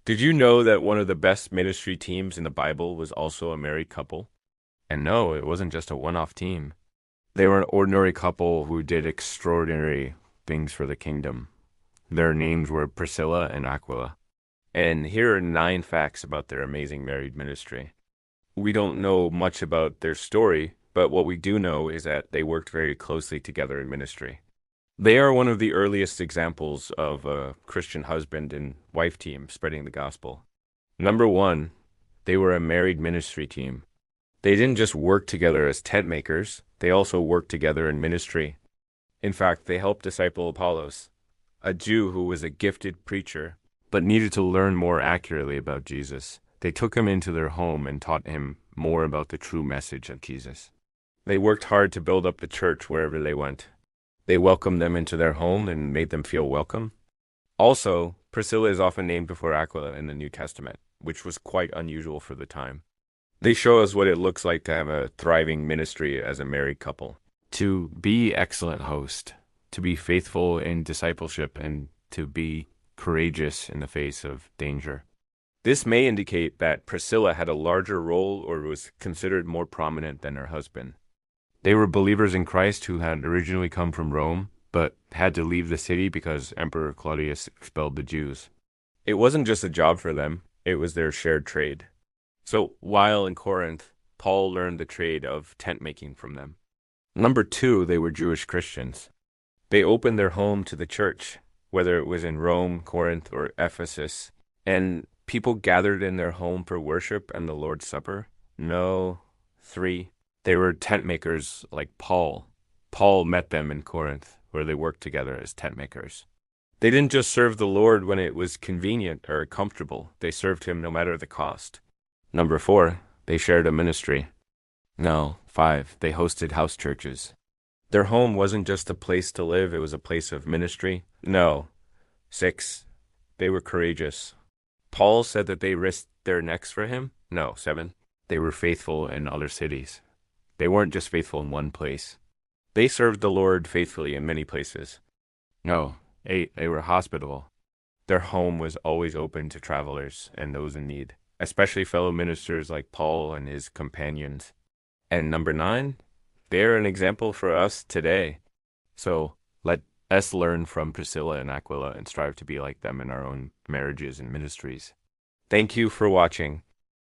Did you know that one of the best ministry teams in the Bible was also a married couple? And no, it wasn't just a one-off team. They were an ordinary couple who did extraordinary things for the kingdom. Their names were Priscilla and Aquila. And here are 9 facts about their amazing married ministry. We don't know much about their story, but what we do know is that they worked very closely together in ministry. They are one of the earliest examples of a Christian husband and wife team spreading the gospel. Number one, they were a married ministry team. They didn't just work together as tent makers, they also worked together in ministry. In fact, they helped disciple Apollos, a Jew who was a gifted preacher, but needed to learn more accurately about Jesus. They took him into their home and taught him more about the true message of Jesus. They worked hard to build up the church wherever they went. They welcomed them into their home and made them feel welcome. Also, Priscilla is often named before Aquila in the New Testament, which was quite unusual for the time. They show us what it looks like to have a thriving ministry as a married couple. To be excellent host, to be faithful in discipleship, and to be courageous in the face of danger. This may indicate that Priscilla had a larger role or was considered more prominent than her husband. They were believers in Christ who had originally come from Rome, but had to leave the city because Emperor Claudius expelled the Jews. It wasn't just a job for them, it was their shared trade. So while in Corinth, Paul learned the trade of tent making from them. Number two, they were Jewish Christians. They opened their home to the church, whether it was in Rome, Corinth, or Ephesus, and people gathered in their home for worship and the Lord's Supper. No. 3, they were tent makers like Paul. Paul met them in Corinth, where they worked together as tent makers. They didn't just serve the Lord when it was convenient or comfortable. They served him no matter the cost. Number 4, they shared a ministry. No. 5, they hosted house churches. Their home wasn't just a place to live, it was a place of ministry. No. 6, they were courageous. Paul said that they risked their necks for him. No. 7, they were faithful in other cities. They weren't just faithful in one place. They served the Lord faithfully in many places. No. 8, they were hospitable. Their home was always open to travelers and those in need, especially fellow ministers like Paul and his companions. And number 9, they're an example for us today. So let us learn from Priscilla and Aquila and strive to be like them in our own marriages and ministries. Thank you for watching.